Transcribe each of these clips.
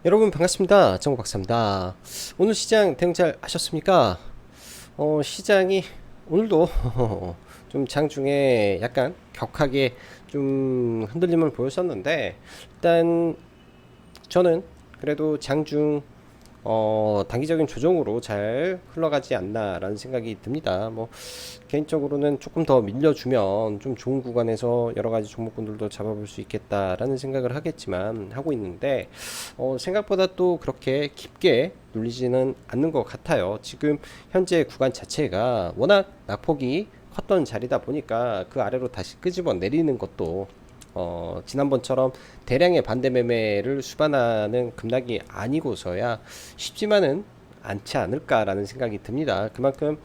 여러분 반갑습니다. 정박사입니다. 오늘 시장 대응 잘 하셨습니까? 시장이 오늘도 좀 장중에 약간 격하게 좀 흔들림을 보였었는데 일단 저는 그래도 장중 단기적인 조정으로 잘 흘러가지 않나라는 생각이 듭니다. 뭐 개인적으로는 조금 더 밀려주면 좀 좋은 구간에서 여러 가지 종목군들도 잡아볼 수 있겠다라는 생각을 하고 있는데 생각보다 또 그렇게 깊게 눌리지는 않는 것 같아요. 지금 현재 구간 자체가 워낙 낙폭이 컸던 자리다 보니까 그 아래로 다시 끄집어 내리는 것도 지난번처럼 대량의 반대 매매를 수반하는 급락이 아니고서야 쉽지만은 않지 않을까라는 생각이 듭니다. 그만큼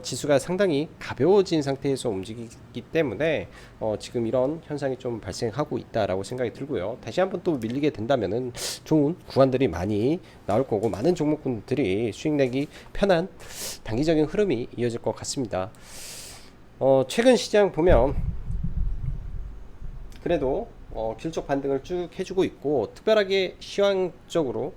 지수가 상당히 가벼워진 상태에서 움직이기 때문에 지금 이런 현상이 좀 발생하고 있다라고 생각이 들고요. 다시 한번 또 밀리게 된다면은 좋은 구간들이 많이 나올 거고 많은 종목군들이 수익 내기 편한 단기적인 흐름이 이어질 것 같습니다. 최근 시장 보면 그래도 기술적 반등을 쭉 해주고 있고 특별하게 시황적으로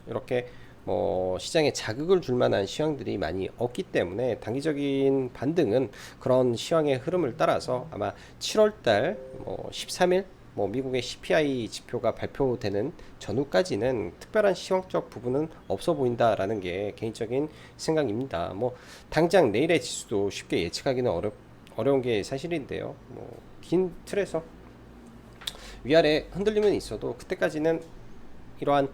이렇게 뭐 시장에 자극을 줄 만한 시황들이 많이 없기 때문에 단기적인 반등은 그런 시황의 흐름을 따라서 아마 7월달 뭐 13일 뭐 미국의 CPI 지표가 발표되는 전후까지는 특별한 시황적 부분은 없어 보인다라는 게 개인적인 생각입니다. 뭐 당장 내일의 지수도 쉽게 예측하기는 어려운 게 사실인데요. 뭐 긴 틀에서 위아래 흔들림은 있어도 그때까지는 이러한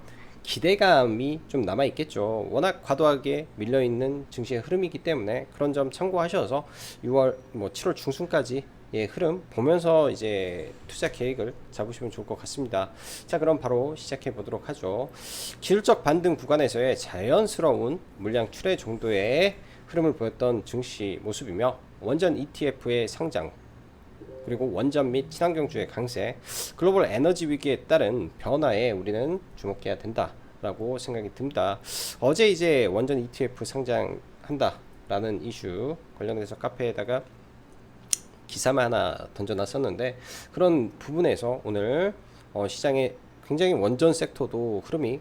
기대감이 좀 남아 있겠죠. 워낙 과도하게 밀려 있는 증시의 흐름이기 때문에 그런 점 참고하셔서 6월 뭐 7월 중순까지 예, 흐름 보면서 이제 투자 계획을 잡으시면 좋을 것 같습니다. 자, 그럼 바로 시작해 보도록 하죠. 기술적 반등 구간에서의 자연스러운 물량 출회 정도의 흐름을 보였던 증시 모습이며 원전 ETF의 성장 그리고 원전 및 친환경주의 강세, 글로벌 에너지 위기에 따른 변화에 우리는 주목해야 된다라고 생각이 듭니다. 어제 이제 원전 ETF 상장한다라는 이슈 관련해서 카페에다가 기사만 하나 던져놨었는데 그런 부분에서 오늘 시장에 굉장히 원전 섹터도 흐름이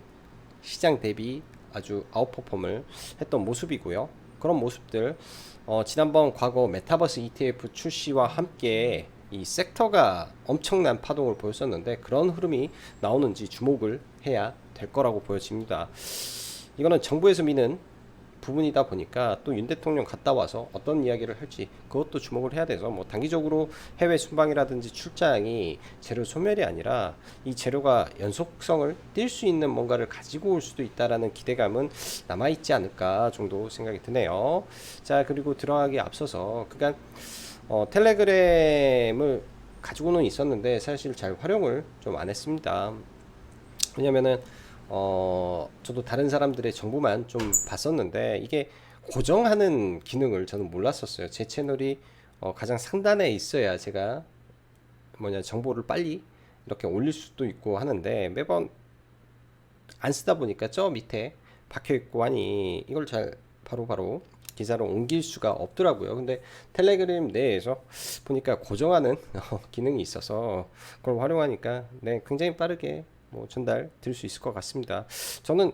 시장 대비 아주 아웃퍼폼을 했던 모습이고요. 그런 모습들 지난번 과거 메타버스 ETF 출시와 함께 이 섹터가 엄청난 파동을 보였었는데 그런 흐름이 나오는지 주목을 해야 될 거라고 보여집니다. 이거는 정부에서 미는 부분이다 보니까 또 윤 대통령 갔다 와서 어떤 이야기를 할지 그것도 주목을 해야 돼서 뭐 단기적으로 해외 순방이라든지 출장이 재료 소멸이 아니라 이 재료가 연속성을 띌 수 있는 뭔가를 가지고 올 수도 있다라는 기대감은 남아있지 않을까 정도 생각이 드네요. 자, 그리고 들어가기 앞서서 그간 텔레그램을 가지고는 있었는데 사실 잘 활용을 좀 안 했습니다. 왜냐면은 저도 다른 사람들의 정보만 좀 봤었는데 이게 고정하는 기능을 저는 몰랐었어요. 제 채널이 가장 상단에 있어야 제가 정보를 빨리 이렇게 올릴 수도 있고 하는데 매번 안 쓰다 보니까 저 밑에 박혀 있고 하니 이걸 잘 바로바로 기사로 옮길 수가 없더라고요. 근데 텔레그램 내에서 보니까 고정하는 기능이 있어서 그걸 활용하니까 네, 굉장히 빠르게 뭐 전달 드릴 수 있을 것 같습니다. 저는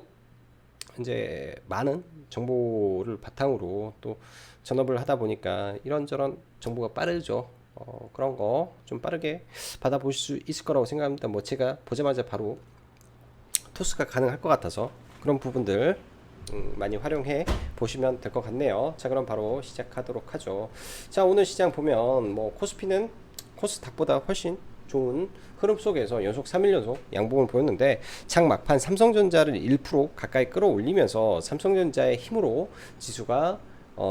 이제 많은 정보를 바탕으로 또 전업을 하다 보니까 이런저런 정보가 빠르죠. 그런 거 좀 빠르게 받아보실 수 있을 거라고 생각합니다. 뭐 제가 보자마자 바로 토스가 가능할 것 같아서 그런 부분들 많이 활용해 보시면 될 것 같네요. 자, 그럼 바로 시작하도록 하죠. 자, 오늘 시장 보면 뭐 코스피는 코스닥보다 훨씬 좋은 흐름 속에서 연속 3일 연속 양봉을 보였는데 장 막판 삼성전자를 1% 가까이 끌어올리면서 삼성전자의 힘으로 지수가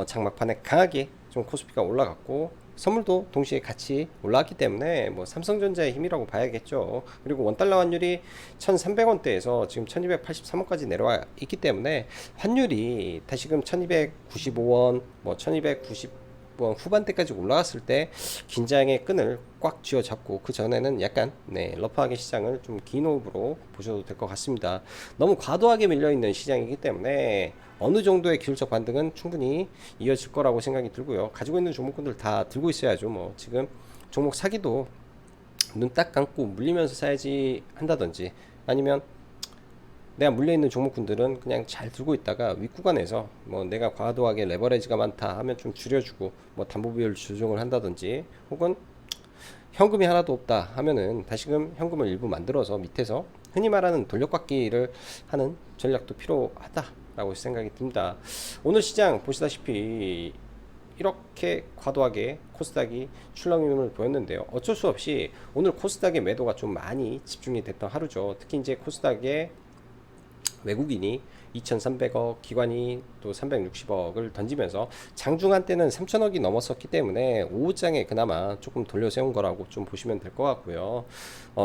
장 막판에 강하게 좀 코스피가 올라갔고 선물도 동시에 같이 올라왔기 때문에 뭐 삼성전자의 힘이라고 봐야겠죠. 그리고 원달러 환율이 1,300원대에서 지금 1,283원까지 내려와 있기 때문에 환율이 다시금 1,295원, 뭐 1,290 후반대까지 올라갔을 때 긴장의 끈을 꽉 쥐어잡고 그 전에는 약간 네, 러프하게 시장을 좀 긴 호흡으로 보셔도 될 것 같습니다. 너무 과도하게 밀려있는 시장이기 때문에 어느 정도의 기술적 반등은 충분히 이어질 거라고 생각이 들고요. 가지고 있는 종목군들 다 들고 있어야죠. 뭐 지금 종목 사기도 눈 딱 감고 물리면서 사야지 한다든지 아니면 내가 물려있는 종목군들은 그냥 잘 들고 있다가 윗구간에서 뭐 내가 과도하게 레버리지가 많다 하면 좀 줄여주고 뭐 담보 비율 조정을 한다든지, 혹은 현금이 하나도 없다 하면은 다시금 현금을 일부 만들어서 밑에서 흔히 말하는 돌려깎기를 하는 전략도 필요하다라고 생각이 듭니다. 오늘 시장 보시다시피 이렇게 과도하게 코스닥이 출렁임을 보였는데요. 어쩔 수 없이 오늘 코스닥의 매도가 좀 많이 집중이 됐던 하루죠. 특히 이제 코스닥에 외국인이 2,300억, 기관이 또 360억을 던지면서 장중한 때는 3천억이 넘었었기 때문에 오후장에 그나마 조금 돌려세운 거라고 좀 보시면 될 것 같고요.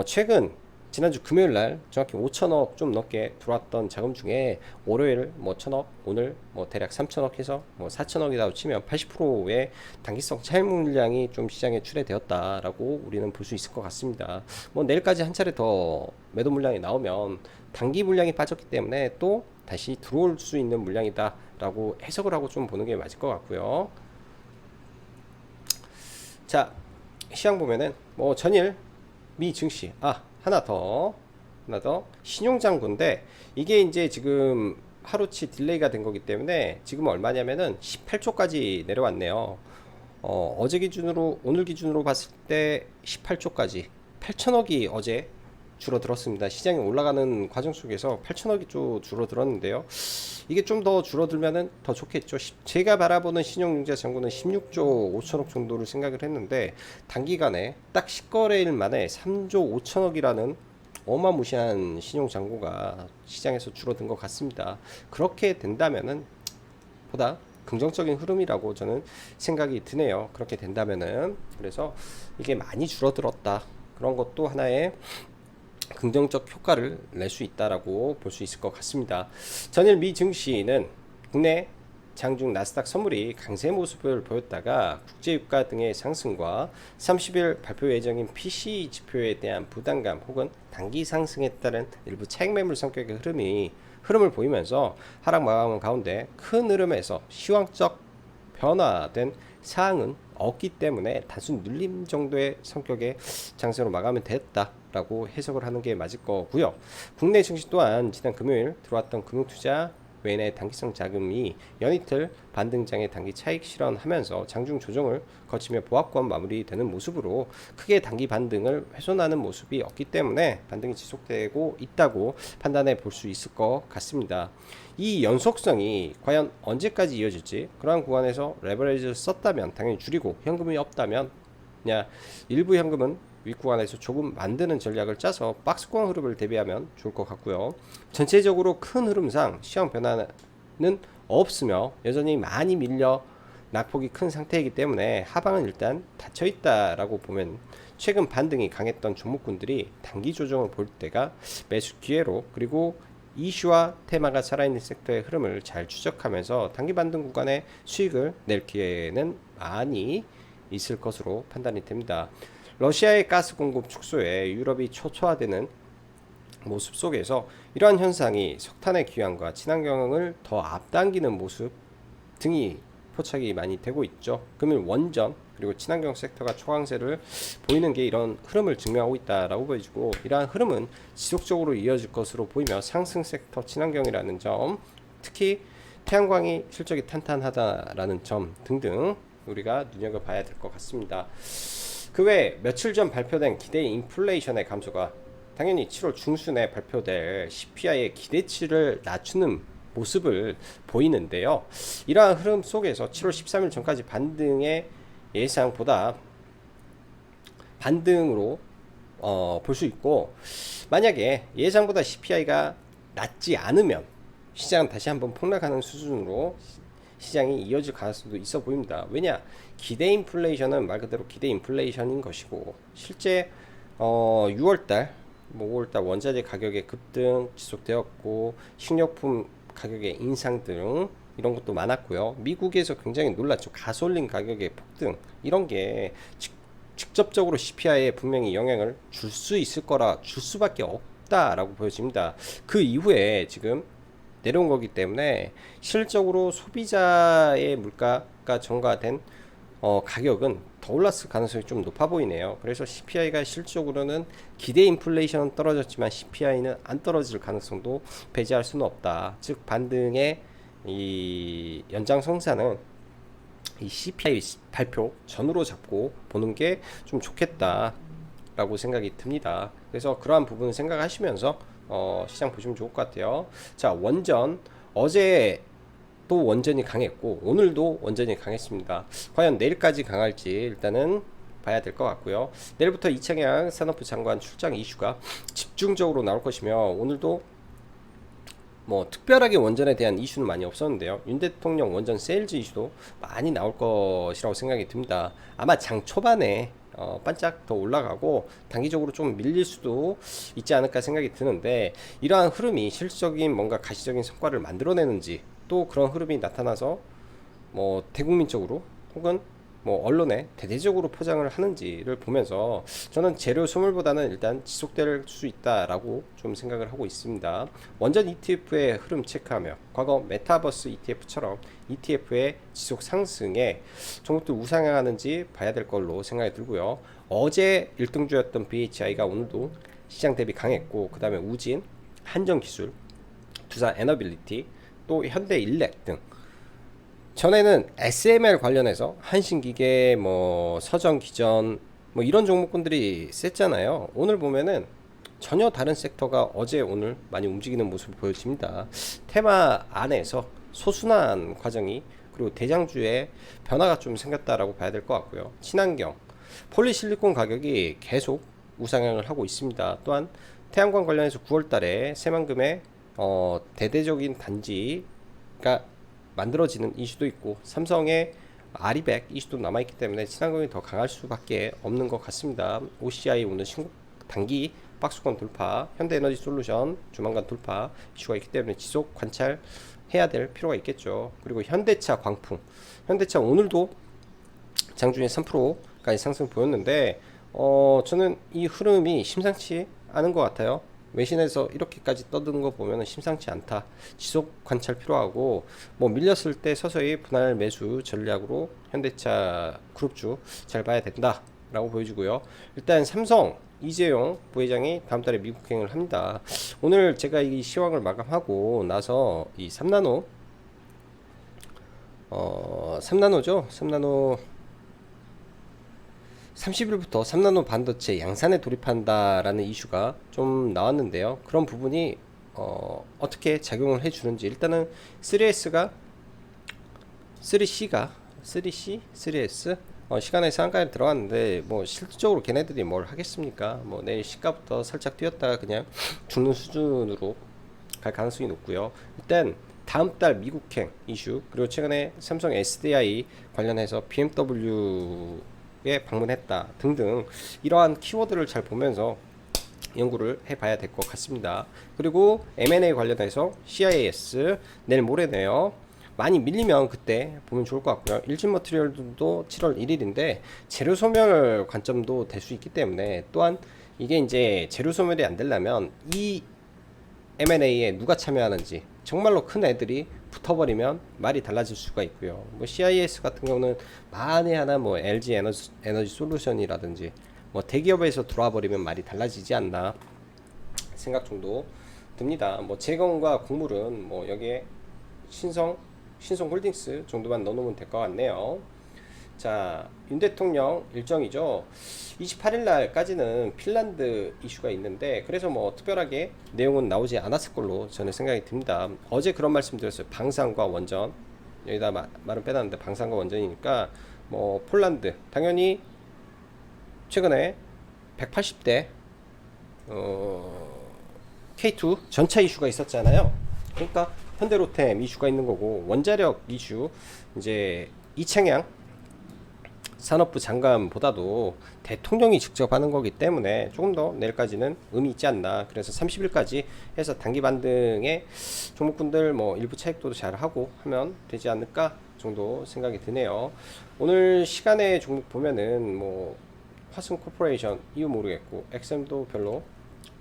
최근 지난주 금요일 날 정확히 5천억 좀 넘게 들어왔던 자금 중에 월요일 뭐 1천억, 오늘 뭐 대략 3천억 해서 뭐 4천억이라고 치면 80%의 단기성 차익 물량이 좀 시장에 출회되었다라고 우리는 볼 수 있을 것 같습니다. 뭐 내일까지 한 차례 더 매도 물량이 나오면 단기 물량이 빠졌기 때문에 또 다시 들어올 수 있는 물량이다 라고 해석을 하고 좀 보는 게 맞을 것 같고요. 자, 시장 보면은 뭐 전일 미 증시, 하나 더 신용장구인데, 이게 이제 지금 하루치 딜레이가 된 거기 때문에 지금 얼마냐면은 18조까지 내려왔네요. 어제 기준으로, 오늘 기준으로 봤을 때 18조까지 8천억이 어제 줄어들었습니다. 시장이 올라가는 과정 속에서 8천억이 좀 줄어들었는데요. 이게 좀 더 줄어들면은 더 좋겠죠. 제가 바라보는 신용융자 잔고는 16조 5천억 정도를 생각을 했는데, 단기간에 딱 10거래일 만에 3조 5천억이라는 어마무시한 신용잔고가 시장에서 줄어든 것 같습니다. 그렇게 된다면은 보다 긍정적인 흐름이라고 저는 생각이 드네요. 그렇게 된다면은. 그래서 이게 많이 줄어들었다, 그런 것도 하나의 긍정적 효과를 낼 수 있다라고 볼 수 있을 것 같습니다. 전일 미 증시는 국내 장중 나스닥 선물이 강세 모습을 보였다가 국제유가 등의 상승과 30일 발표 예정인 PCE 지표에 대한 부담감 혹은 단기 상승에 따른 일부 차익 매물 성격의 흐름을 보이면서 하락 마감한 가운데 큰 흐름에서 시황적 변화된 사항은 없기 때문에 단순 눌림 정도의 성격의 장세로 마감이 됐다라고 해석을 하는 게 맞을 거고요. 국내 증시 또한 지난 금요일 들어왔던 금융투자 외인의 단기성 자금이 연이틀 반등장의 단기 차익 실현하면서 장중 조정을 거치며 보합권 마무리되는 모습으로 크게 단기 반등을 훼손하는 모습이 없기 때문에 반등이 지속되고 있다고 판단해 볼 수 있을 것 같습니다. 이 연속성이 과연 언제까지 이어질지, 그러한 구간에서 레버리지를 썼다면 당연히 줄이고, 현금이 없다면 그냥 일부 현금은 윗구간에서 조금 만드는 전략을 짜서 박스권 흐름을 대비하면 좋을 것 같고요. 전체적으로 큰 흐름상 시황 변화는 없으며 여전히 많이 밀려 낙폭이 큰 상태이기 때문에 하방은 일단 닫혀 있다라고 보면, 최근 반등이 강했던 종목군들이 단기 조정을 볼 때가 매수 기회로, 그리고 이슈와 테마가 살아있는 섹터의 흐름을 잘 추적하면서 단기 반등 구간에 수익을 낼 기회는 많이 있을 것으로 판단이 됩니다. 러시아의 가스 공급 축소에 유럽이 초토화되는 모습 속에서 이러한 현상이 석탄의 귀환과 친환경을 더 앞당기는 모습 등이 포착이 많이 되고 있죠. 그러면 원전 그리고 친환경 섹터가 초강세를 보이는 게 이런 흐름을 증명하고 있다라고 보여지고, 이러한 흐름은 지속적으로 이어질 것으로 보이며 상승 섹터 친환경이라는 점, 특히 태양광이 실적이 탄탄하다라는 점 등등 우리가 눈여겨봐야 될 것 같습니다. 그 외에 며칠 전 발표된 기대 인플레이션의 감소가 당연히 7월 중순에 발표될 CPI의 기대치를 낮추는 모습을 보이는데요. 이러한 흐름 속에서 7월 13일 전까지 반등의 예상보다 반등으로 볼 수 있고, 만약에 예상보다 CPI가 낮지 않으면 시장은 다시 한번 폭락하는 수준으로 시장이 이어질 가능성도 있어 보입니다. 왜냐, 기대 인플레이션은 말 그대로 기대 인플레이션인 것이고, 실제 6월달, 5월달 원자재 가격의 급등 지속되었고, 식료품 가격의 인상 등 이런 것도 많았고요. 미국에서 굉장히 놀랐죠. 가솔린 가격의 폭등, 이런 게 직접적으로 CPI에 분명히 영향을 줄 수 있을 거라, 줄 수밖에 없다라고 보여집니다. 그 이후에 지금 내려온 거기 때문에 실질적으로 소비자의 물가가 전가된 가격은 더 올랐을 가능성이 좀 높아 보이네요. 그래서 CPI가 실질적으로는 기대 인플레이션은 떨어졌지만 CPI는 안 떨어질 가능성도 배제할 수는 없다. 즉 반등의 이 연장성사는 이 CPI 발표 전후로 잡고 보는 게 좀 좋겠다라고 생각이 듭니다. 그래서 그러한 부분을 생각하시면서 시장 보시면 좋을 것 같아요. 자, 원전 어제 또 원전이 강했고 오늘도 원전이 강했습니다. 과연 내일까지 강할지 일단은 봐야 될 것 같고요. 내일부터 이창양 산업부 장관 출장 이슈가 집중적으로 나올 것이며 오늘도 뭐 특별하게 원전에 대한 이슈는 많이 없었는데요. 윤 대통령 원전 세일즈 이슈도 많이 나올 것이라고 생각이 듭니다. 아마 장 초반에 반짝 더 올라가고 단기적으로 좀 밀릴 수도 있지 않을까 생각이 드는데 이러한 흐름이 실질적인 뭔가 가시적인 성과를 만들어내는지 또 그런 흐름이 나타나서 뭐 대국민적으로 혹은 뭐 언론에 대대적으로 포장을 하는지를 보면서 저는 재료 소멸보다는 일단 지속될 수 있다라고 좀 생각을 하고 있습니다. 원전 ETF의 흐름 체크하며 과거 메타버스 ETF처럼 ETF의 지속 상승에 종목들 우상향하는지 봐야 될 걸로 생각이 들고요. 어제 1등주였던 BHI가 오늘도 시장 대비 강했고 그 다음에 우진, 한정기술, 두산 에너빌리티, 또 현대일렉 등 전에는 SMR 관련해서 한신기계, 뭐 서정기전 뭐 이런 종목군들이 셌잖아요. 오늘 보면은 전혀 다른 섹터가 어제 오늘 많이 움직이는 모습을 보여집니다. 테마 안에서 소순환 과정이 그리고 대장주의 변화가 좀 생겼다라고 봐야 될 것 같고요. 친환경 폴리실리콘 가격이 계속 우상향을 하고 있습니다. 또한 태양광 관련해서 9월달에 새만금의 대대적인 단지가 만들어지는 이슈도 있고 삼성의 아리백 이슈도 남아있기 때문에 친환경이 더 강할 수밖에 없는 것 같습니다. OCI 오늘 단기 박스권 돌파, 현대에너지솔루션 조만간 돌파 이슈가 있기 때문에 지속 관찰해야 될 필요가 있겠죠. 그리고 현대차 광풍, 현대차 오늘도 장중에 3%까지 상승 보였는데 저는 이 흐름이 심상치 않은 것 같아요. 외신에서 이렇게까지 떠드는 거 보면 심상치 않다. 지속 관찰 필요하고 뭐 밀렸을 때 서서히 분할 매수 전략으로 현대차 그룹주 잘 봐야 된다 라고 보여주고요. 일단 삼성 이재용 부회장이 다음 달에 미국행을 합니다. 오늘 제가 이 시황을 마감하고 나서 이 3나노 3나노죠. 3나노 30일부터 3나노 반도체 양산에 돌입한다라는 이슈가 좀 나왔는데요. 그런 부분이 어떻게 작용을 해주는지 일단은 3S가 3C가 3C 3S 시간의 상한가에 들어갔는데 뭐 실질적으로 걔네들이 뭘 하겠습니까? 뭐 내일 시가부터 살짝 뛰었다가 그냥 죽는 수준으로 갈 가능성이 높고요. 일단 다음 달 미국행 이슈 그리고 최근에 삼성 SDI 관련해서 BMW에 방문했다 등등 이러한 키워드를 잘 보면서 연구를 해봐야 될 것 같습니다. 그리고 M&A 관련해서 CIS 내일 모레네요. 많이 밀리면 그때 보면 좋을 것 같고요. 일진머티리얼도 7월 1일인데 재료 소멸 관점도 될 수 있기 때문에 또한 이게 이제 재료 소멸이 안 되려면 이 M&A에 누가 참여하는지 정말로 큰 애들이 붙어버리면 말이 달라질 수가 있고요. 뭐 CIS 같은 경우는 만에 하나 뭐 LG 에너지 솔루션이라든지 뭐 대기업에서 들어와 버리면 말이 달라지지 않나 생각 정도 듭니다. 뭐 재건과 곡물은 뭐 여기에 신성홀딩스 정도만 넣어놓으면 될 것 같네요. 자, 윤 대통령 일정이죠. 28일 날까지는 핀란드 이슈가 있는데 그래서 뭐 특별하게 내용은 나오지 않았을 걸로 저는 생각이 듭니다. 어제 그런 말씀 드렸어요. 방산과 원전 여기다 말은 빼놨는데 방산과 원전이니까 뭐 폴란드 당연히 최근에 180대 K2 전차 이슈가 있었잖아요. 그러니까 현대로템 이슈가 있는 거고 원자력 이슈 이제 이창양 산업부 장관보다도 대통령이 직접 하는 거기 때문에 조금 더 내일까지는 의미 있지 않나. 그래서 30일까지 해서 단기 반등에 종목군들 뭐 일부 차익도 잘 하고 하면 되지 않을까 정도 생각이 드네요. 오늘 시간에 종목 보면은 뭐 화승 코퍼레이션 이유 모르겠고 XM도 별로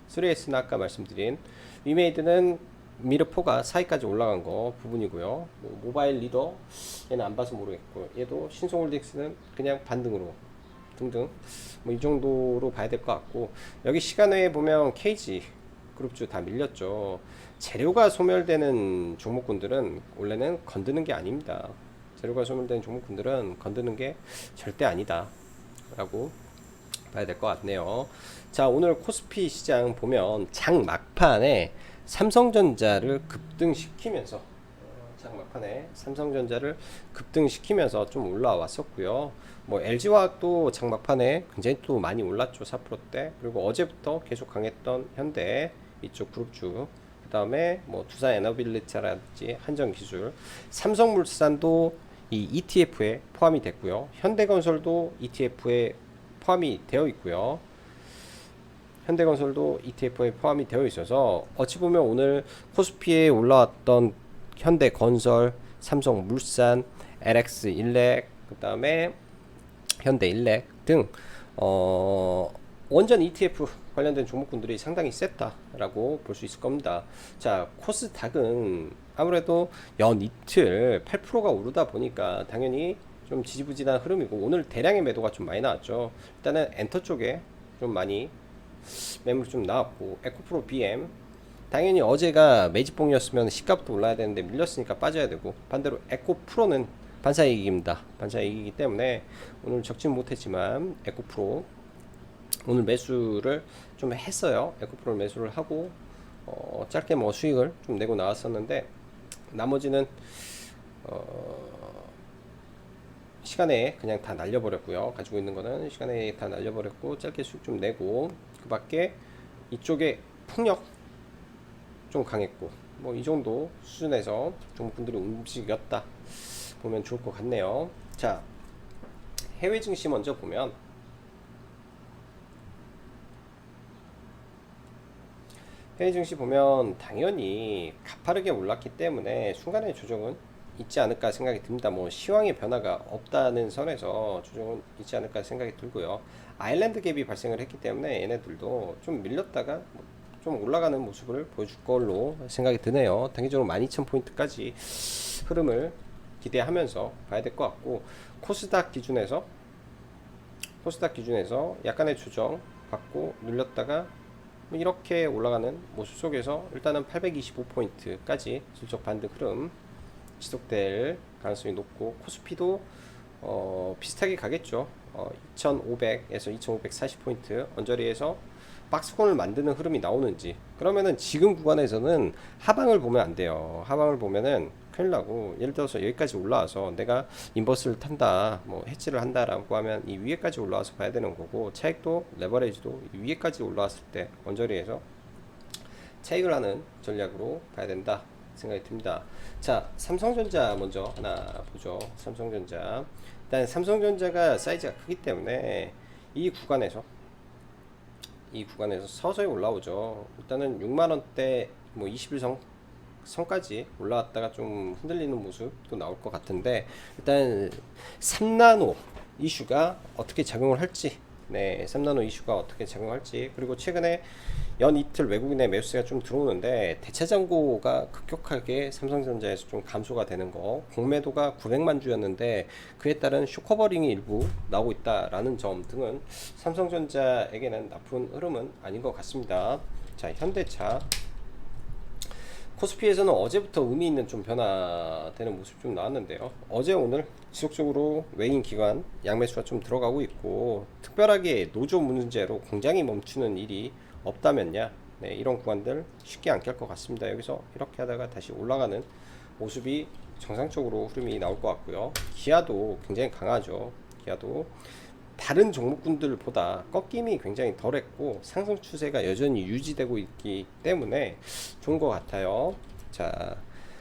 3S는 아까 말씀드린 위메이드는 미르포가 4위까지 올라간 거 부분이고요. 뭐 모바일 리더 얘는 안 봐서 모르겠고 얘도 신성홀딩스는 그냥 반등으로 등등 뭐 이 정도로 봐야 될 것 같고, 여기 시간외에 보면 KG 그룹주 다 밀렸죠. 재료가 소멸되는 종목군들은 원래는 건드는 게 아닙니다. 재료가 소멸되는 종목군들은 건드는 게 절대 아니다 라고 봐야 될 것 같네요. 자, 오늘 코스피 시장 보면 장 막판에 삼성전자를 급등시키면서 좀 올라왔었고요. 뭐 LG화학도 장막판에 굉장히 또 많이 올랐죠. 4%대. 그리고 어제부터 계속 강했던 현대 이쪽 그룹주, 그 다음에 뭐 두산 에너빌리티라든지 한전기술, 삼성물산도 이 ETF에 포함이 됐고요. 현대건설도 ETF에 포함이 되어 있고요. 현대건설도 ETF에 포함이 되어 있어서 어찌 보면 오늘 코스피에 올라왔던 현대건설, 삼성물산, LX일렉, 그 다음에 현대일렉 등 원전 ETF 관련된 종목군들이 상당히 셌다라고 볼 수 있을 겁니다. 자, 코스닥은 아무래도 연 이틀 8%가 오르다 보니까 당연히 좀 지지부진한 흐름이고, 오늘 대량의 매도가 좀 많이 나왔죠. 일단은 엔터 쪽에 좀 많이 매물이 좀 나왔고, 에코프로 BM 당연히 어제가 매집봉이었으면 시가부터 올라야 되는데 밀렸으니까 빠져야 되고, 반대로 에코프로는 반사이익입니다. 반사이익이기 때문에 오늘 적진 못했지만 에코프로 오늘 매수를 좀 했어요. 에코프로를 매수를 하고 짧게 뭐 수익을 좀 내고 나왔었는데, 나머지는 시간에 그냥 다 날려버렸고요. 가지고 있는 거는 시간에 다 날려버렸고, 짧게 수익 좀 내고, 그 밖에 이쪽에 풍력 좀 강했고, 뭐 이 정도 수준에서 종목분들이 움직였다 보면 좋을 것 같네요. 자, 해외 증시 먼저 보면, 해외 증시 보면 당연히 가파르게 올랐기 때문에 순간의 조정은 있지 않을까 생각이 듭니다. 뭐 시황의 변화가 없다는 선에서 조정은 있지 않을까 생각이 들고요. 아일랜드 갭이 발생을 했기 때문에 얘네들도 좀 밀렸다가 좀 올라가는 모습을 보여줄 걸로 생각이 드네요. 단기적으로 12,000포인트까지 흐름을 기대하면서 봐야 될 것 같고, 코스닥 기준에서 약간의 조정 받고 눌렸다가 이렇게 올라가는 모습 속에서 일단은 825포인트까지 실적 반등 흐름 지속될 가능성이 높고, 코스피도 비슷하게 가겠죠. 2500에서 2540포인트 언저리에서 박스권을 만드는 흐름이 나오는지, 그러면은 지금 구간에서는 하방을 보면 안 돼요. 하방을 보면은 큰일 나고, 예를 들어서 여기까지 올라와서 내가 인버스를 탄다, 뭐 해지를 한다라고 하면 이 위에까지 올라와서 봐야 되는 거고, 차익도 레버리지도 이 위에까지 올라왔을 때 언저리에서 차익을 하는 전략으로 봐야 된다 생각이 듭니다. 자, 삼성전자 먼저 하나 보죠. 삼성전자, 일단 삼성전자가 사이즈가 크기 때문에 이 구간에서 서서히 올라오죠. 일단은 6만원대 뭐 21선 선까지 올라왔다가 좀 흔들리는 모습도 나올 것 같은데, 일단 3나노 이슈가 어떻게 작용을 할지, 3나노 이슈가 어떻게 작용할지, 그리고 최근에 연 이틀 외국인의 매수세가 좀 들어오는데 대체 잔고가 급격하게 삼성전자에서 좀 감소가 되는 거, 공매도가 900만 주였는데 그에 따른 쇼커버링이 일부 나오고 있다라는 점 등은 삼성전자에게는 나쁜 흐름은 아닌 것 같습니다. 자, 현대차, 코스피에서는 어제부터 의미 있는 좀 변화되는 모습 좀 나왔는데요. 어제 오늘 지속적으로 외인 기관 양매수가 좀 들어가고 있고, 특별하게 노조 문제로 공장이 멈추는 일이 없다면야 이런 구간들 쉽게 안 깰 것 같습니다. 여기서 이렇게 하다가 다시 올라가는 모습이 정상적으로 흐름이 나올 것 같고요. 기아도 굉장히 강하죠. 기아도 다른 종목군들보다 꺾임이 굉장히 덜했고 상승 추세가 여전히 유지되고 있기 때문에 좋은 것 같아요. 자,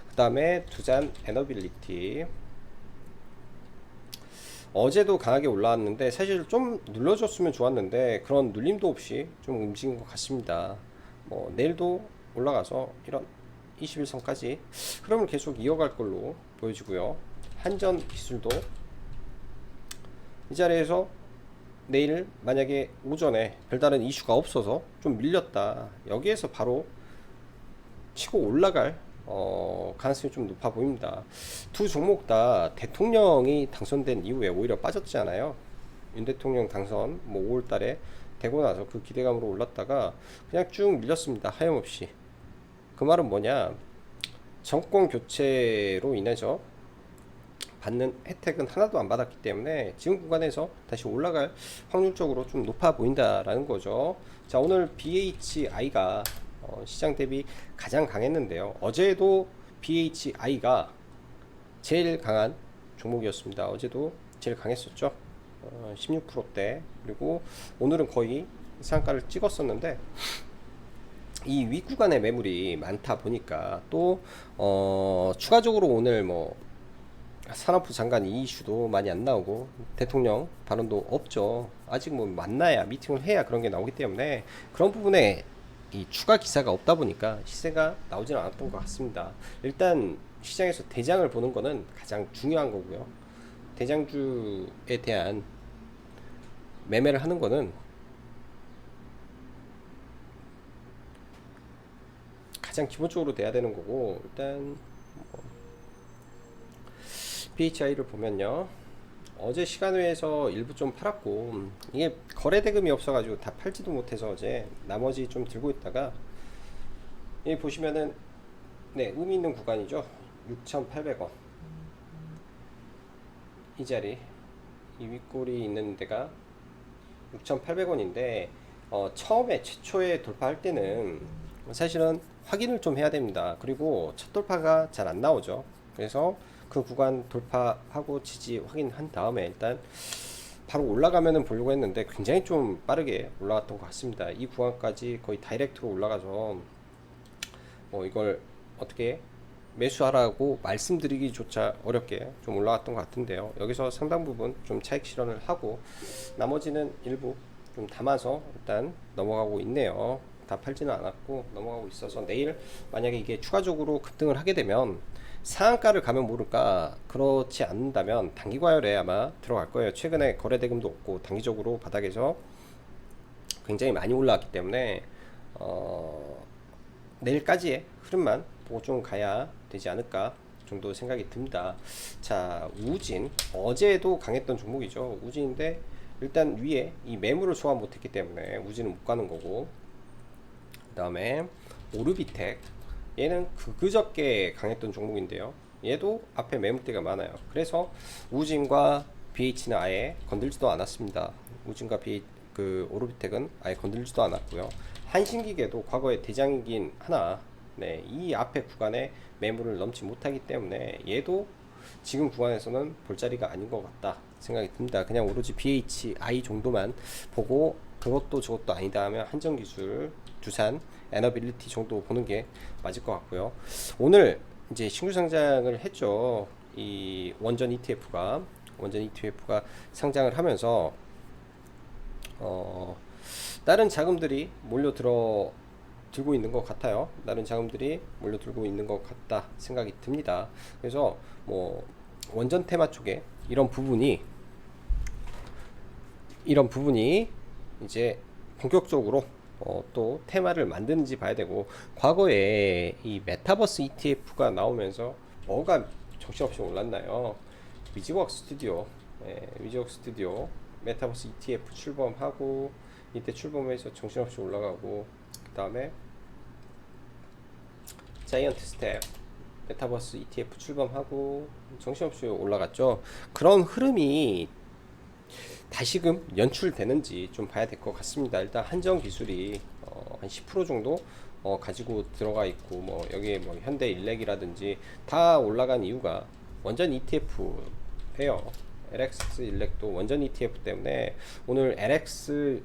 그 다음에 두산 에너빌리티, 어제도 강하게 올라왔는데 사실 좀 눌러줬으면 좋았는데 그런 눌림도 없이 좀 움직인 것 같습니다. 뭐 내일도 올라가서 이런 21선까지 흐름을 계속 이어갈 걸로 보여지고요. 한전 기술도 이 자리에서 내일 만약에 오전에 별다른 이슈가 없어서 좀 밀렸다, 여기에서 바로 치고 올라갈 가능성이 좀 높아 보입니다. 두 종목 다 대통령이 당선된 이후에 오히려 빠졌잖아요. 윤 대통령 당선 뭐 5월 달에 되고 나서 그 기대감으로 올랐다가 그냥 쭉 밀렸습니다. 하염없이. 그 말은 뭐냐? 정권 교체로 인해서 받는 혜택은 하나도 안 받았기 때문에 지금 구간에서 다시 올라갈 확률적으로 좀 높아 보인다라는 거죠. 자, 오늘 BHI가 시장 대비 가장 강했는데요. 어제도 BHI가 제일 강한 종목이었습니다. 어제도 제일 강했었죠. 16%대. 그리고 오늘은 거의 상한가를 찍었었는데 이 윗구간에 매물이 많다 보니까 또 추가적으로 오늘 뭐 산업부 장관 이 이슈도 많이 안 나오고 대통령 발언도 없죠. 아직 뭐 만나야 미팅을 해야 그런 게 나오기 때문에 그런 부분에 이 추가 기사가 없다 보니까 시세가 나오지는 않았던 것 같습니다. 일단 시장에서 대장을 보는 거는 가장 중요한 거고요. 대장주에 대한 매매를 하는 거는 가장 기본적으로 돼야 되는 거고, 일단 BHI를 보면요, 어제 시간외에서 일부 좀 팔았고 이게 거래 대금이 없어가지고 다 팔지도 못해서 어제 나머지 좀 들고 있다가 여기 보시면은 네, 의미 있는 구간이죠. 6,800원 이 자리, 이 윗골이 있는 데가 6,800원인데 처음에 최초에 돌파할 때는 사실은 확인을 좀 해야 됩니다. 그리고 첫 돌파가 잘 안 나오죠. 그래서 그 구간 돌파하고 지지 확인한 다음에 일단 바로 올라가면은 보려고 했는데 굉장히 좀 빠르게 올라갔던 것 같습니다. 이 구간까지 거의 다이렉트로 올라가서 이걸 어떻게 매수하라고 말씀드리기조차 어렵게 좀 올라갔던 것 같은데요. 여기서 상당 부분 좀 차익 실현을 하고 나머지는 일부 좀 담아서 일단 넘어가고 있네요. 다 팔지는 않았고 넘어가고 있어서 내일 만약에 이게 추가적으로 급등을 하게 되면 상한가를 가면 모를까, 그렇지 않는다면 단기 과열에 아마 들어갈 거예요. 최근에 거래 대금도 없고 단기적으로 바닥에서 굉장히 많이 올라왔기 때문에 내일까지의 흐름만 보고 좀 가야 되지 않을까 정도 생각이 듭니다. 자, 우진 어제도 강했던 종목이죠. 우진인데 일단 위에 이 매물을 소화 못했기 때문에 우진은 못 가는 거고, 그 다음에 오르비텍, 얘는 그저께 강했던 종목인데요. 얘도 앞에 매물대가 많아요. 그래서 우진과 BH는 아예 건들지도 않았습니다. 우진과 오르비텍은 아예 건들지도 않았고요. 한신기계도 과거에 대장이긴 하나, 네, 이 앞에 구간에 매물을 넘지 못하기 때문에 얘도 지금 구간에서는 볼 자리가 아닌 것 같다 생각이 듭니다. 그냥 오로지 BHI 정도만 보고 그것도 저것도 아니다 하면 한정기술, 두산, 에너빌리티 정도 보는 게 맞을 것 같고요. 오늘 이제 신규 상장을 했죠. 이 원전 ETF가 상장을 하면서 다른 자금들이 들고 있는 것 같아요. 다른 자금들이 몰려들고 있는 것 같다 생각이 듭니다. 그래서 뭐 원전 테마 쪽에 이런 부분이 이제 본격적으로 또 테마를 만드는지 봐야 되고, 과거에 이 메타버스 ETF가 나오면서 뭐가 정신없이 올랐나요? 위즈워크 스튜디오, 위즈워크 스튜디오 메타버스 ETF 출범하고, 이때 출범해서 정신없이 올라가고, 그 다음에 자이언트 스텝 메타버스 ETF 출범하고 정신없이 올라갔죠. 그런 흐름이 다시금 연출되는지 좀 봐야 될 것 같습니다. 일단 한정 기술이 한 10% 정도 가지고 들어가 있고, 뭐 여기에 뭐 현대 일렉이라든지 다 올라간 이유가 원전 ETF예요. LX 일렉도 원전 ETF 때문에 오늘 LX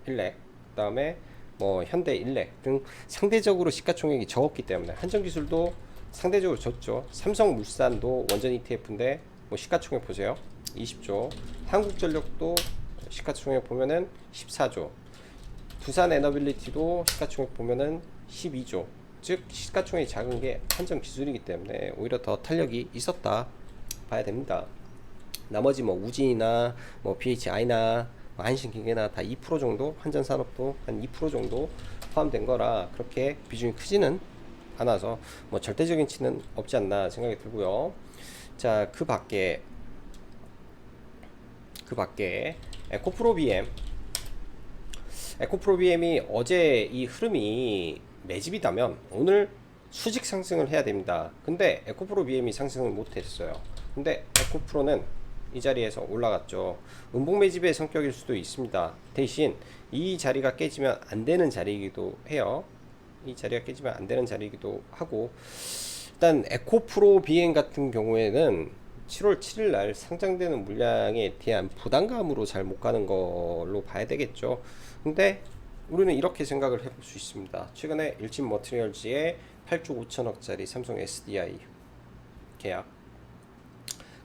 일렉, 그다음에 뭐 현대 일렉 등 상대적으로 시가총액이 적었기 때문에 한정 기술도 상대적으로 적죠. 삼성물산도 원전 ETF인데 뭐 시가총액 보세요. 20조. 한국전력도 시가총액 보면은 14조. 두산 에너빌리티도 시가총액 보면은 12조. 즉 시가총액이 작은 게 한정 기술이기 때문에 오히려 더 탄력이 있었다 봐야 됩니다. 나머지 뭐 우진이나 뭐 BHI나 한신기계나 다 2% 정도, 한전산업도 한 2% 정도 포함된 거라 그렇게 비중이 크지는 않아서 뭐 절대적인 치는 없지 않나 생각이 들고요. 자, 그 밖에 에코프로 BM. 에코프로 BM이 어제 이 흐름이 매집이다면 오늘 수직 상승을 해야 됩니다. 근데 에코프로 BM이 상승을 못했어요. 근데 에코프로는 이 자리에서 올라갔죠. 음봉 매집의 성격일 수도 있습니다. 대신 이 자리가 깨지면 안 되는 자리이기도 해요. 이 자리가 깨지면 안 되는 자리이기도 하고, 일단 에코프로 BM 같은 경우에는 7월 7일 날 상장되는 물량에 대한 부담감으로 잘 못 가는 걸로 봐야 되겠죠. 근데 우리는 이렇게 생각을 해볼 수 있습니다. 최근에 일진 머티리얼즈의 8조 5천억짜리 삼성 SDI 계약.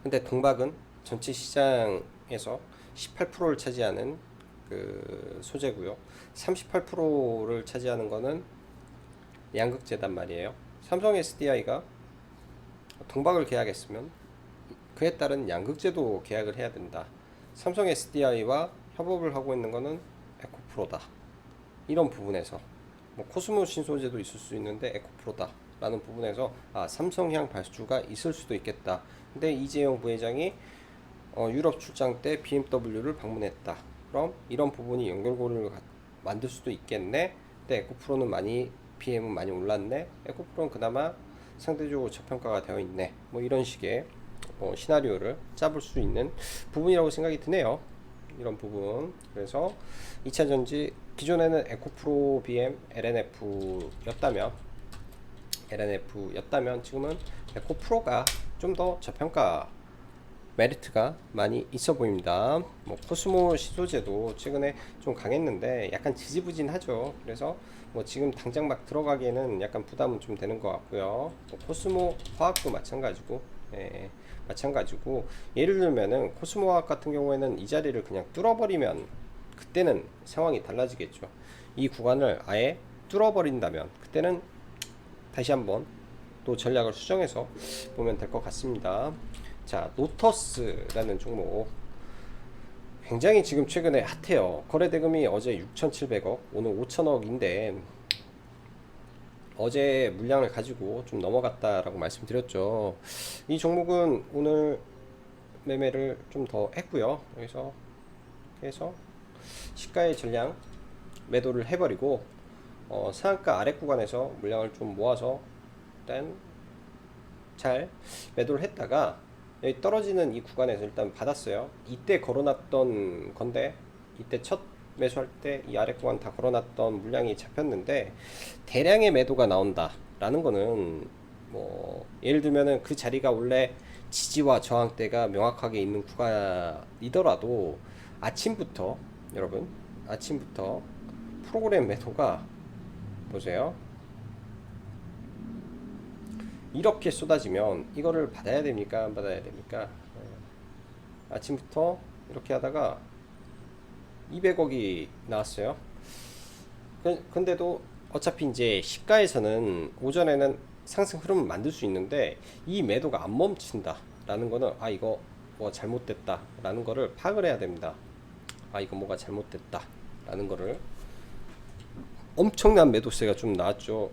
근데 동박은 전체 시장에서 18%를 차지하는 그 소재고요. 38%를 차지하는 거는 양극재단 말이에요. 삼성 SDI가 동박을 계약했으면 그에 따른 양극재도 계약을 해야 된다. 삼성 SDI와 협업을 하고 있는 거는 에코프로다. 이런 부분에서 뭐 코스모 신소재도 있을 수 있는데 에코프로다 라는 부분에서 삼성향 발주가 있을 수도 있겠다. 근데 이재용 부회장이 유럽 출장 때 BMW를 방문했다. 그럼 이런 부분이 연결고리를 만들 수도 있겠네. 근데 에코프로는 BM은 많이 올랐네. 에코프로는 그나마 상대적으로 저평가가 되어 있네. 뭐 이런 식의 시나리오를 짜볼 수 있는 부분이라고 생각이 드네요. 이런 부분. 그래서 2차전지 기존에는 에코프로 BM LNF였다면 지금은 에코프로가 좀 더 저평가 메리트가 많이 있어 보입니다. 뭐 코스모 시소재도 최근에 좀 강했는데 약간 지지부진하죠. 그래서 뭐 지금 당장 막 들어가기에는 약간 부담은 좀 되는 것 같고요. 뭐 코스모 화학도 마찬가지고 예를 들면은 코스모 화학 같은 경우에는 이 자리를 그냥 뚫어버리면 그때는 상황이 달라지겠죠. 이 구간을 아예 뚫어버린다면 그때는 다시 한번 또 전략을 수정해서 보면 될 것 같습니다. 자, 노터스라는 종목 굉장히 지금 최근에 핫해요. 거래대금이 어제 6,700억, 오늘 5천억인데 어제 물량을 가지고 좀 넘어갔다라고 말씀드렸죠. 이 종목은 오늘 매매를 좀 더 했고요. 여기서 해서 시가의 전량 매도를 해버리고 상한가 아래 구간에서 물량을 좀 모아서 일단 잘 매도를 했다가 여기 떨어지는 이 구간에서 일단 받았어요. 이때 걸어놨던 건데 이때 첫 매수할 때 이 아래 구간 다 걸어놨던 물량이 잡혔는데 대량의 매도가 나온다 라는 거는 뭐 예를 들면은 그 자리가 원래 지지와 저항대가 명확하게 있는 구간이더라도 여러분 아침부터 프로그램 매도가 보세요. 이렇게 쏟아지면 이거를 받아야 됩니까? 안 받아야 됩니까? 아침부터 이렇게 하다가 200억이 나왔어요. 근데도 어차피 이제 시가에서는 오전에는 상승 흐름을 만들 수 있는데 이 매도가 안 멈춘다 라는 거는 이거 뭐가 잘못됐다 라는 거를 파악을 해야 됩니다. 이거 뭐가 잘못됐다 라는 거를. 엄청난 매도세가 좀 나왔죠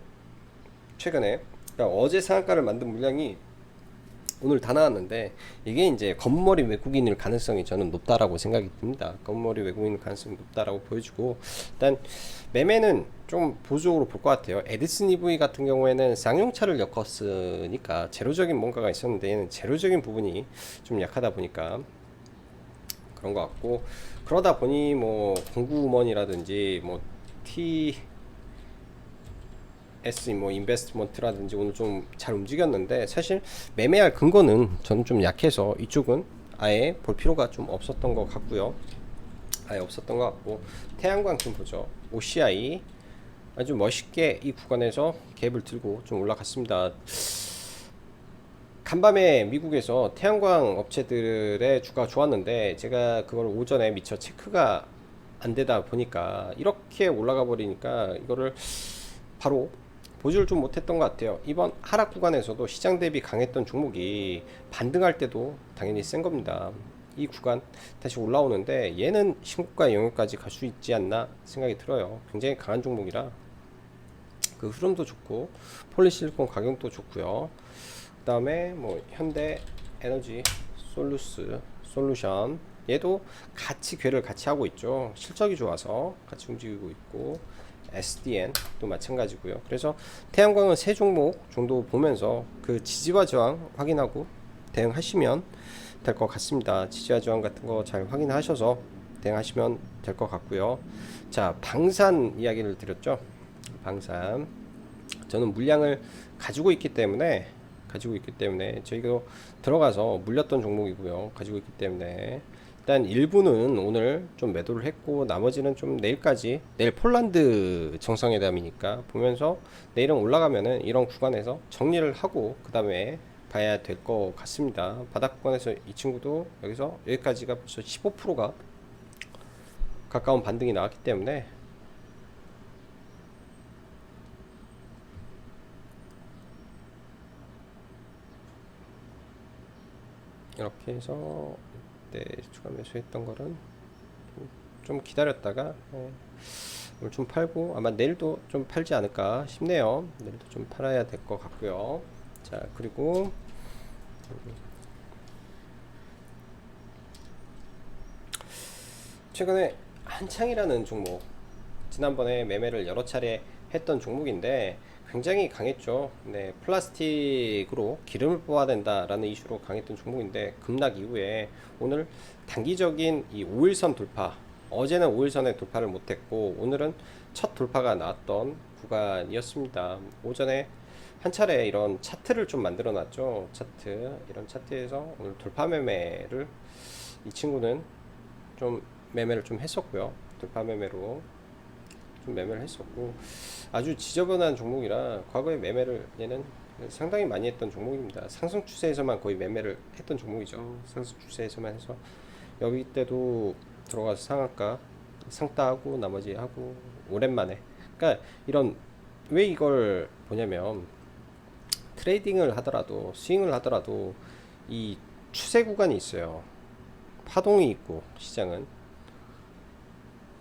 최근에. 그러니까 어제 상한가를 만든 물량이 오늘 다 나왔는데 이게 이제 검은머리 외국인일 가능성이 저는 높다라고 생각이 듭니다. 검은머리 외국인일 가능성이 높다라고 보여주고, 일단 매매는 좀 보수적으로 볼 것 같아요. 에디슨 EV 같은 경우에는 쌍용차를 엮었으니까 제로적인 뭔가가 있었는데 얘는 제로적인 부분이 좀 약하다 보니까 그런 것 같고, 그러다 보니 뭐 공구음원이라든지 뭐 뭐 인베스트먼트라든지 오늘 좀 잘 움직였는데 사실 매매할 근거는 저는 좀 약해서 이쪽은 아예 볼 필요가 좀 없었던 것 같고요. 태양광 좀 보죠. OCI 아주 멋있게 이 구간에서 갭을 들고 좀 올라갔습니다. 간밤에 미국에서 태양광 업체들의 주가가 좋았는데 제가 그걸 오전에 미처 체크가 안 되다 보니까 이렇게 올라가 버리니까 이거를 바로 보지를 좀 못했던 것 같아요. 이번 하락 구간에서도 시장 대비 강했던 종목이 반등할 때도 당연히 센 겁니다. 이 구간 다시 올라오는데 얘는 신고가 영역까지 갈 수 있지 않나 생각이 들어요. 굉장히 강한 종목이라 그 흐름도 좋고 폴리실리콘 가격도 좋고요. 그 다음에 뭐 현대 에너지 솔루션 얘도 같이 궤를 같이 하고 있죠. 실적이 좋아서 같이 움직이고 있고, SDN도 마찬가지고요. 그래서 태양광은 세 종목 정도 보면서 그 지지와 저항 확인하고 대응하시면 될 것 같습니다. 지지와 저항 같은 거 잘 확인하셔서 대응하시면 될 것 같고요. 자, 방산 이야기를 드렸죠. 방산, 저는 물량을 가지고 있기 때문에 저희가 들어가서 물렸던 종목이고요. 가지고 있기 때문에 일단 일부는 오늘 좀 매도를 했고, 나머지는 좀 내일까지, 내일 폴란드 정상회담이니까 보면서 내일은 올라가면은 이런 구간에서 정리를 하고 그 다음에 봐야 될 것 같습니다. 바닥 구간에서 이 친구도 여기서 여기까지가 벌써 15%가 가까운 반등이 나왔기 때문에 이렇게 해서 네, 추가 매수했던 거는 좀 기다렸다가 오늘 좀 팔고 아마 내일도 좀 팔지 않을까 싶네요. 내일도 좀 팔아야 될 것 같고요. 자, 그리고 최근에 한창이라는 종목, 지난번에 매매를 여러 차례 했던 종목인데 굉장히 강했죠. 네, 플라스틱으로 기름을 뽑아야 된다라는 이슈로 강했던 종목인데 급락 이후에 오늘 단기적인 이 5일선 돌파, 어제는 5일선에 돌파를 못했고 오늘은 첫 돌파가 나왔던 구간이었습니다. 오전에 한 차례 이런 차트를 좀 만들어 놨죠. 차트, 이런 차트에서 오늘 돌파 매매를, 이 친구는 좀 매매를 좀 했었고요. 돌파 매매로 좀 매매를 했었고, 아주 지저분한 종목이라 과거에 매매를 얘는 상당히 많이 했던 종목입니다. 상승 추세에서만 거의 매매를 했던 종목이죠. 상승 추세에서만 해서 여기 때도 들어가서 상한가 상따하고 나머지 하고 오랜만에, 그러니까 이런, 왜 이걸 보냐면 트레이딩을 하더라도 스윙을 하더라도 이 추세 구간이 있어요. 파동이 있고, 시장은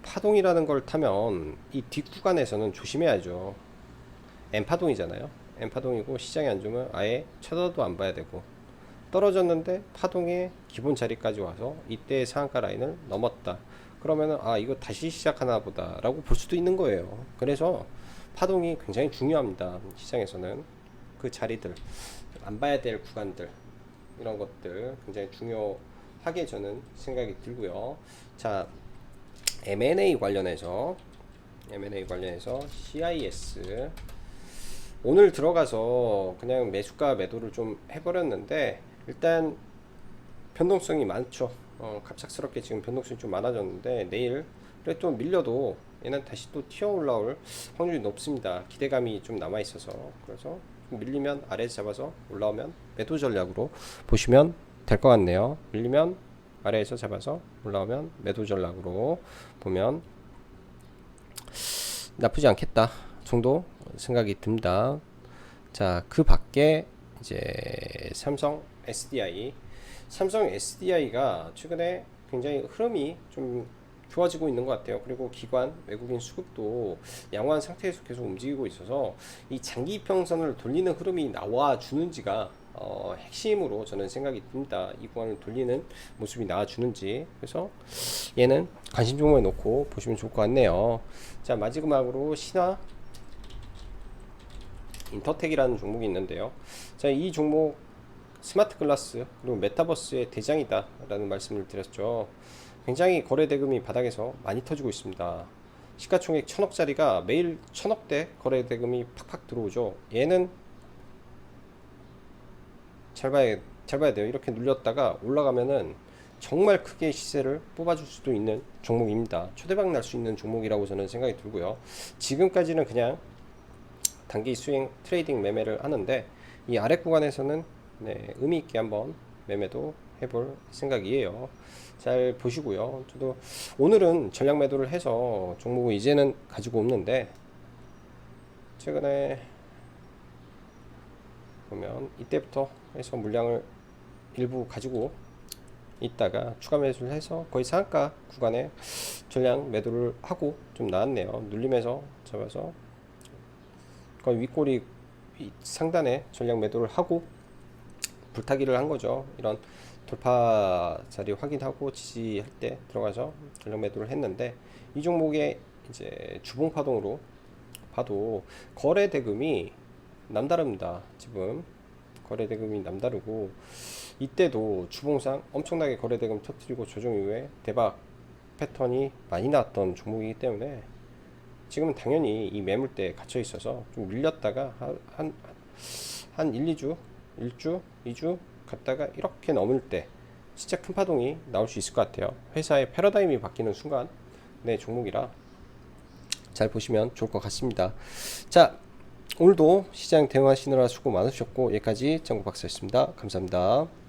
파동이라는 걸 타면 이 뒷구간에서는 조심해야죠. M파동이잖아요. M파동이고 시장이 안 좋으면 아예 쳐다도 안 봐야 되고, 떨어졌는데 파동의 기본 자리까지 와서 이때 상한가 라인을 넘었다. 그러면은 아, 이거 다시 시작하나 보다 라고 볼 수도 있는 거예요. 그래서 파동이 굉장히 중요합니다. 시장에서는 그 자리들, 안 봐야 될 구간들, 이런 것들 굉장히 중요하게 저는 생각이 들고요. 자, M&A 관련해서 CIS 오늘 들어가서 그냥 매수가 매도를 좀 해버렸는데, 일단 변동성이 많죠. 갑작스럽게 지금 변동성이 좀 많아졌는데 내일 그래 또 밀려도 얘는 다시 또 튀어 올라올 확률이 높습니다. 기대감이 좀 남아 있어서. 그래서 좀 밀리면 아래에서 잡아서 올라오면 매도 전략으로 보시면 될 것 같네요. 밀리면 아래에서 잡아서 올라오면 매도 전략으로 보면 나쁘지 않겠다 정도 생각이 듭니다. 자, 그 밖에 이제 삼성 SDI가 최근에 굉장히 흐름이 좀 좋아지고 있는 것 같아요. 그리고 기관 외국인 수급도 양호한 상태에서 계속 움직이고 있어서 이 장기 이평선을 돌리는 흐름이 나와 주는지가 핵심으로 저는 생각이 듭니다. 이 구간을 돌리는 모습이 나와주는지. 그래서 얘는 관심 종목에 놓고 보시면 좋을 것 같네요. 자, 마지막으로 신화 인터텍이라는 종목이 있는데요. 자, 이 종목 스마트 글라스 그리고 메타버스의 대장이다 라는 말씀을 드렸죠. 굉장히 거래 대금이 바닥에서 많이 터지고 있습니다. 시가총액 1000억짜리가 매일 1000억대 거래 대금이 팍팍 들어오죠. 얘는 잘 봐야 돼요. 이렇게 눌렸다가 올라가면은 정말 크게 시세를 뽑아줄 수도 있는 종목입니다. 초대박 날 수 있는 종목이라고 저는 생각이 들고요. 지금까지는 그냥 단기 수익 트레이딩 매매를 하는데, 이 아래 구간에서는 네, 의미 있게 한번 매매도 해볼 생각이에요. 잘 보시고요. 저도 오늘은 전략 매도를 해서 종목을 이제는 가지고 없는데, 최근에 보면 이때부터 해서 물량을 일부 가지고 있다가 추가 매수를 해서 거의 상한가 구간에 전량 매도를 하고 좀 나왔네요. 눌림에서 잡아서 거의 윗꼬리 상단에 전량 매도를 하고 불타기를 한 거죠. 이런 돌파 자리 확인하고 지지할 때 들어가서 전력 매도를 했는데, 이 종목의 이제 주봉 파동으로 봐도 거래 대금이 남다릅니다. 지금 거래 대금이 남다르고, 이때도 주봉상 엄청나게 거래 대금 터뜨리고 조정 이후에 대박 패턴이 많이 나왔던 종목이기 때문에 지금은 당연히 이 매물대에 갇혀 있어서 좀 밀렸다가 한 1, 2주, 1주, 2주 갔다가 이렇게 넘을 때 진짜 큰 파동이 나올 수 있을 것 같아요. 회사의 패러다임이 바뀌는 순간 내 종목이라 잘 보시면 좋을 것 같습니다. 자, 오늘도 시장 대응하시느라 수고 많으셨고, 여기까지 정구 박사였습니다. 감사합니다.